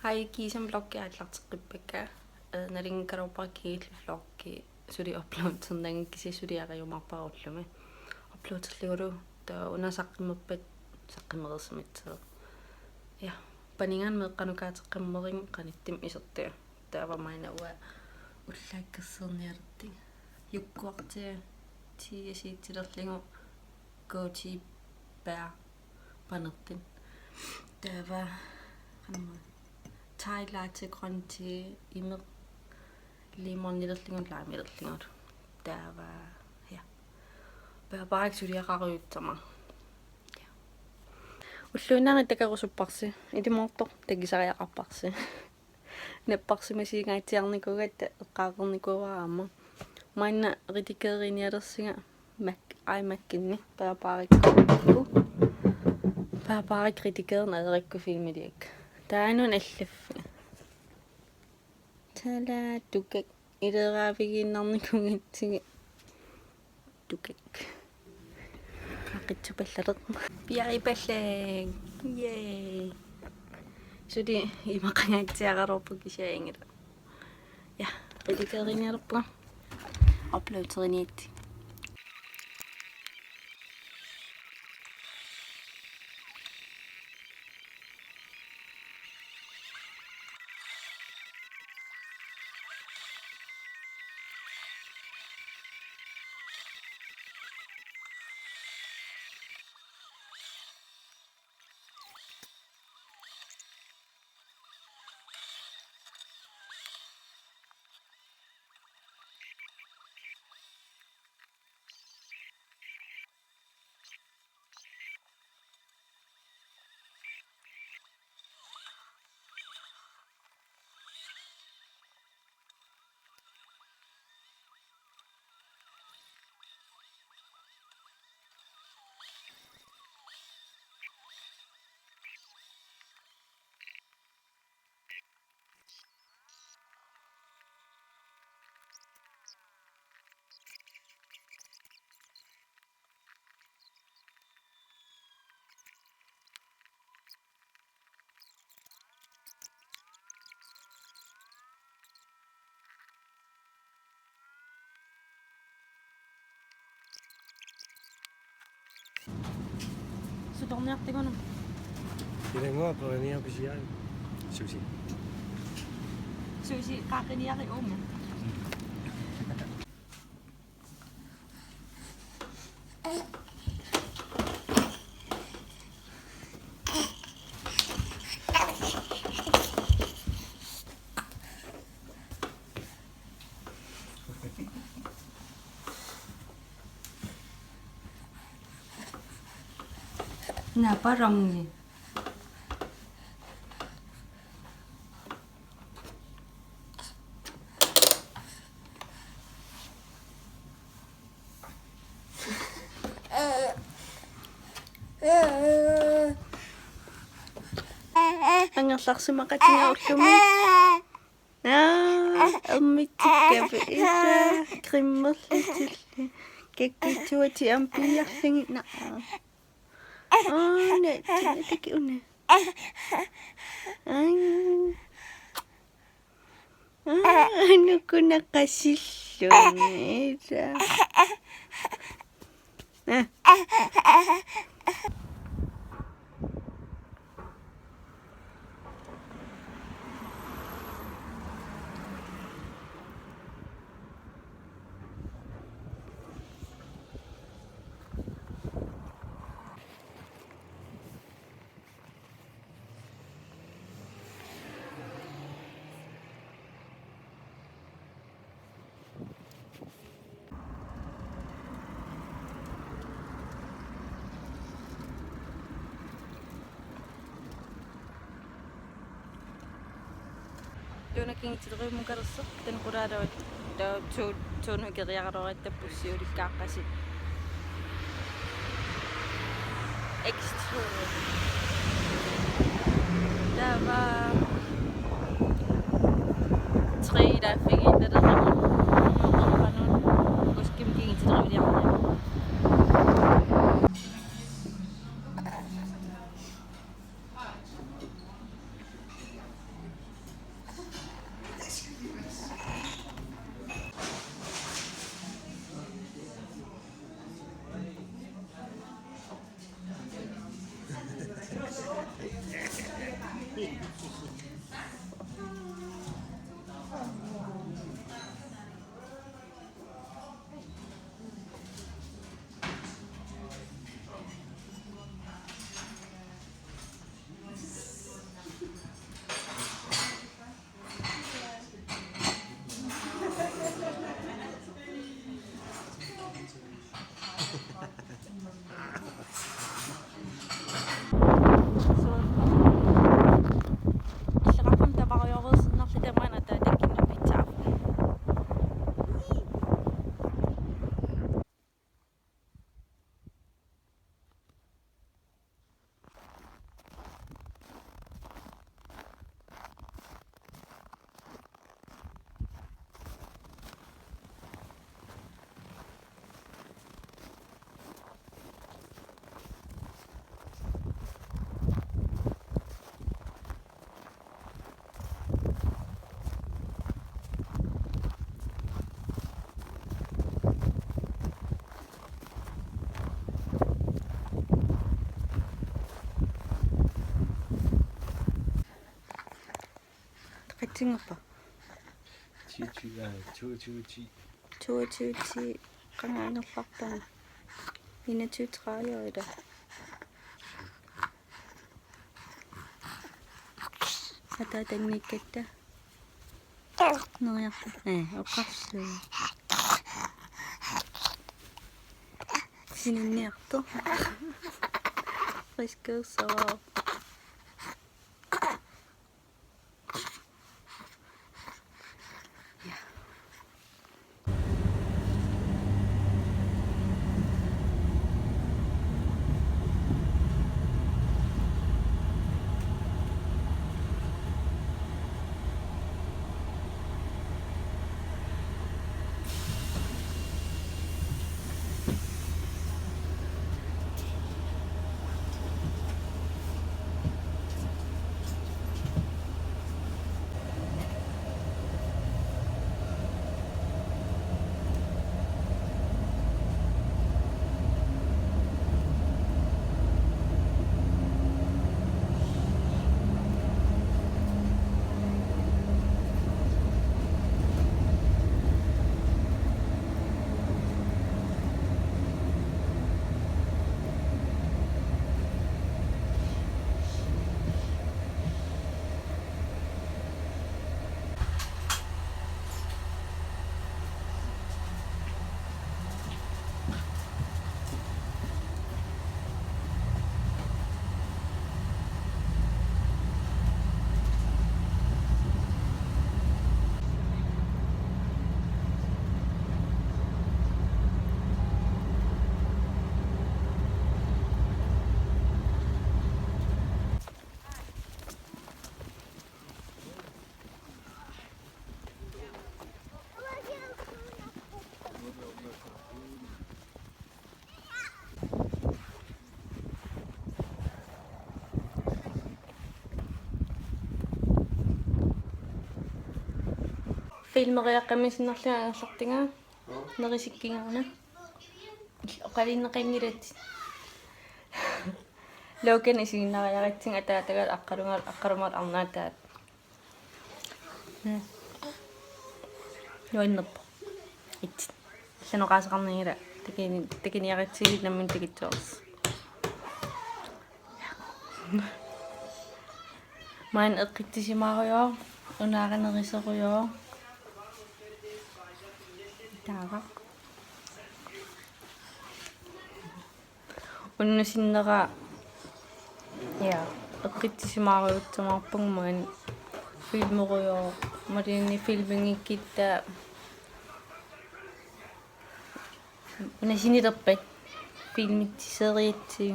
Hej, Kisam vlogge er et lartiqqippaka. Nalinkaluparkiit vlogge suli upload sådan kisi suli jo marparullumi. Upload ta unasaqqimmappat saqqimerisimitsee. Ja, paningan meqqanukateqqimmering qanittim isertia. Taavamaina ua ullaakkerserniarti. Yukkuartia tiasiitilerlingu goji bær panertin. Taava qanma Thai latte grøn te imer lemon niderlingut laamiderlingut. Der var ja. Bare ikke studiere raruyuttama. Ullunari takarusupparsi ilimortor takisariaqarparsi. Nepparsimasiingaitiarnikugatta eqqaaqernikuaraama. Maina ritikeerinialersinga iMac-kinni paapaarikku. Paapaarik ritikeerna aderikku filmiliakka. Taanun allaffi. Tala tukak ileraaviginnarnikungitsigi. Tukak. Aqitsupallaraq. Piaripallag. Yay. Sudi imaqangaatiaqarorpu kisiaingila. Ja, ritikeerinialerpuga. Uploaderiniitti. Sutorniartiguna. Ilangua poraniarpisiai. Susi. Susi qaaqiniari uuma. Napa rongni? Angerlarsimaqatinga ullumi. Ammittikkapi isa grimmerlitilli. Kakkituati ampiarlingi na. Nej, det er ikke ondt. Nu kunne jeg kasse slående. Tuunakin titriumukarissa ten quraadavat tuunu keriaqaroratta pussiulikkaaqqasi extra tava 3 der fik en der uskim gik til drividiaqarne. Singapore. Tuuti qangaannerlartama. Inatuutraaliorida. Atatannikkatta. Neriarta. Oqarsu. Sinunniartu. Riskeussaa. Filmiliakkamisinnerluarnerlartinga nerisikkingaarna oqalinneqingilat loken isiginnaariaritsinga taatagal aqqalungaat arnaataat nuinnerpo it llanoqaasaqarningila tikiniaritsigit nammin tikitsuars main eqqittisimaaruyor unaaraneriseruyor taaqa unnusinnera eqqittisimaaruutsamarpungmaan filmeruyor malini filmingikkitta unasinilerpat filmitsiseriatsi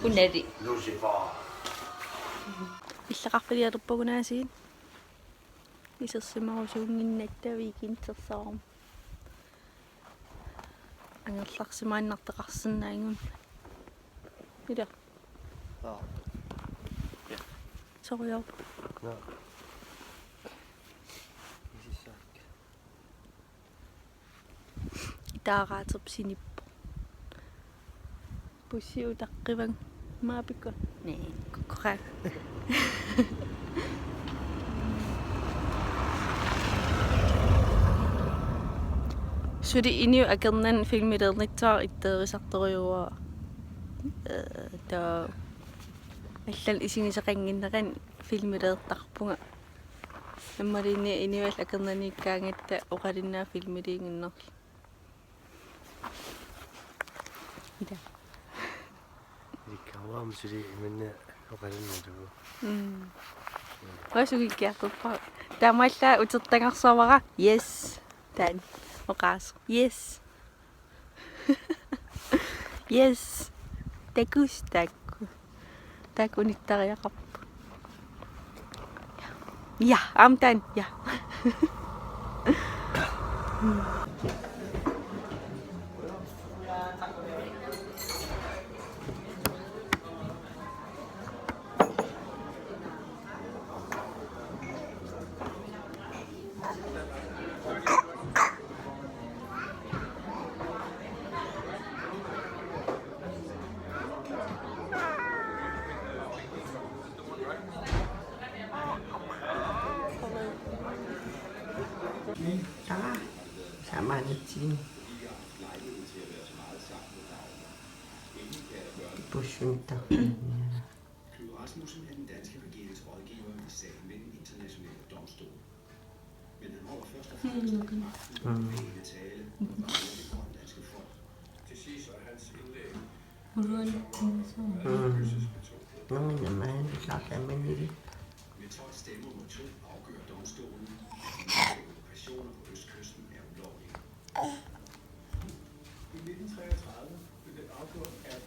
unali иллақарфилиалерпагунаасиит исерсимарусуунгиннаттавикинтерсаарум ангерларсимааннартеқарсиннаангун ила сориор таагаатсерп синиппо пуссиу таққиван Mapiko. Nej, korrekt. Sudi inu akernan filmilernittaar itteerisartoriuaa taa аллал исигисеқангиннеран филмилеэртарпунга аммалини инивал акернаниккаангатта оқалиннаа филмилиингиннерли ида Иккаваам сули иманна оқалиннатугу. Осугиккиартуппа таамааллаа утертангарсавара yes тан оқаас yes yes такус такку такуниттариақарпу ja амтан ja Samantin. Bushunta. Rasmussen er den danske regerings rådgiver i sagen med den internationale domstol. Men han holder først og fremmest magten med en tale og det grønlandske folk. Til sidst er hans indlæg med 12 stemmer mod 2 afgør domstolen, at operationer på østkysten er ulovlige. I 1933 blev det afgjort, at